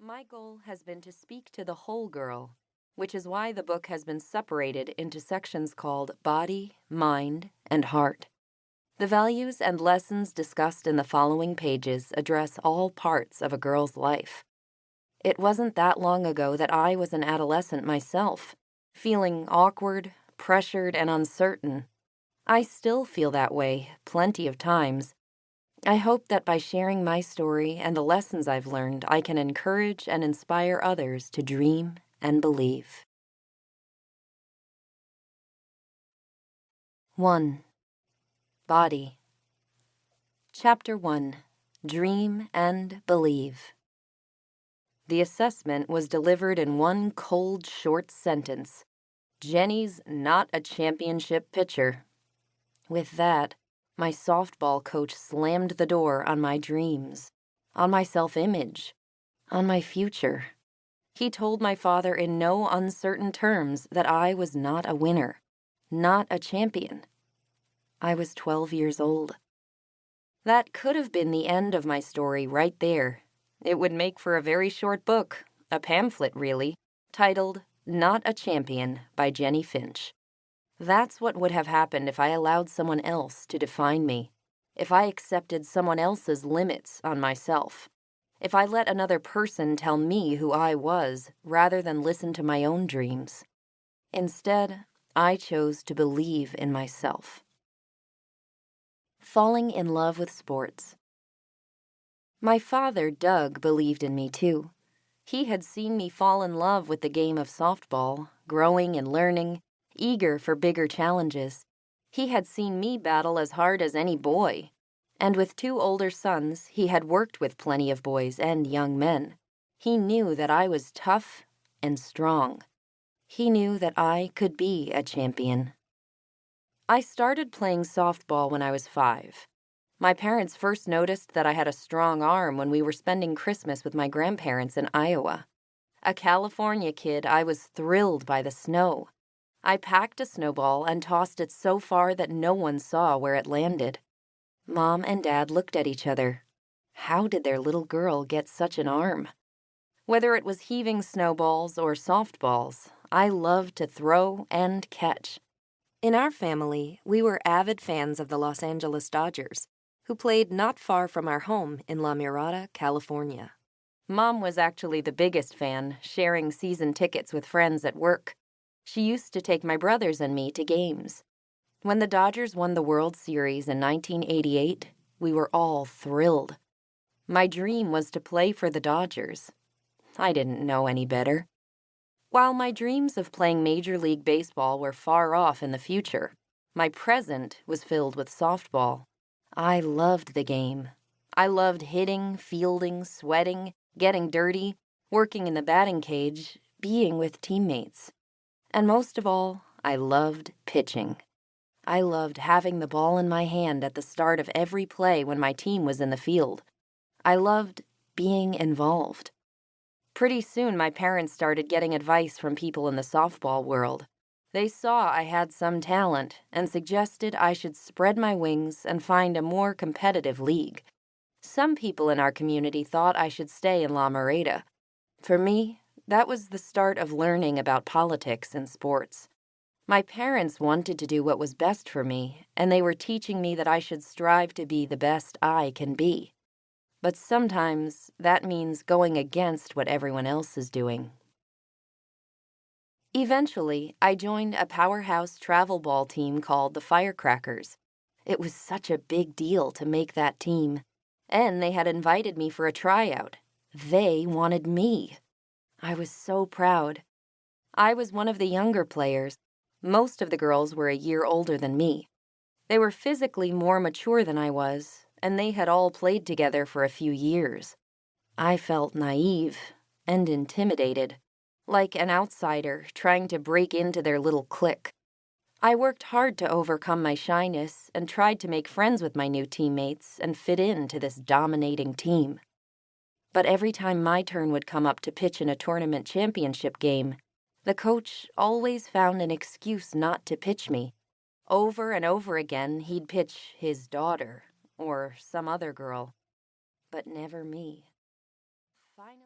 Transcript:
My goal has been to speak to the whole girl, which is why the book has been separated into sections called Body, Mind, and Heart. The values and lessons discussed in the following pages address all parts of a girl's life. It wasn't that long ago that I was an adolescent myself, feeling awkward, pressured, and uncertain. I still feel that way plenty of times. I hope that by sharing my story and the lessons I've learned, I can encourage and inspire others to dream and believe. 1. Body. Chapter 1. Dream and Believe. The assessment was delivered in one cold, short sentence. Jennie's not a championship pitcher. With that, my softball coach slammed the door on my dreams, on my self-image, on my future. He told my father in no uncertain terms that I was not a winner, not a champion. I was 12 years old. That could have been the end of my story right there. It would make for a very short book, a pamphlet really, titled Not a Champion by Jennie Finch. That's what would have happened if I allowed someone else to define me, if I accepted someone else's limits on myself, if I let another person tell me who I was rather than listen to my own dreams. Instead, I chose to believe in myself. Falling in love with sports. My father, Doug, believed in me too. He had seen me fall in love with the game of softball, growing and learning, eager for bigger challenges. He had seen me battle as hard as any boy. And with 2 older sons, he had worked with plenty of boys and young men. He knew that I was tough and strong. He knew that I could be a champion. I started playing softball when I was 5. My parents first noticed that I had a strong arm when we were spending Christmas with my grandparents in Iowa. A California kid, I was thrilled by the snow. I packed a snowball and tossed it so far that no one saw where it landed. Mom and Dad looked at each other. How did their little girl get such an arm? Whether it was heaving snowballs or softballs, I loved to throw and catch. In our family, we were avid fans of the Los Angeles Dodgers, who played not far from our home in La Mirada, California. Mom was actually the biggest fan, sharing season tickets with friends at work. She used to take my brothers and me to games. When the Dodgers won the World Series in 1988, we were all thrilled. My dream was to play for the Dodgers. I didn't know any better. While my dreams of playing Major League Baseball were far off in the future, my present was filled with softball. I loved the game. I loved hitting, fielding, sweating, getting dirty, working in the batting cage, being with teammates. And most of all, I loved pitching. I loved having the ball in my hand at the start of every play when my team was in the field. I loved being involved. Pretty soon, my parents started getting advice from people in the softball world. They saw I had some talent and suggested I should spread my wings and find a more competitive league. Some people in our community thought I should stay in La Mirada. For me, that was the start of learning about politics and sports. My parents wanted to do what was best for me, and they were teaching me that I should strive to be the best I can be. But sometimes that means going against what everyone else is doing. Eventually, I joined a powerhouse travel ball team called the Firecrackers. It was such a big deal to make that team, and they had invited me for a tryout. They wanted me. I was so proud. I was one of the younger players. Most of the girls were a year older than me. They were physically more mature than I was, and they had all played together for a few years. I felt naive and intimidated, like an outsider trying to break into their little clique. I worked hard to overcome my shyness and tried to make friends with my new teammates and fit into this dominating team. But every time my turn would come up to pitch in a tournament championship game, the coach always found an excuse not to pitch me. Over and over again, he'd pitch his daughter or some other girl, but never me. Finally.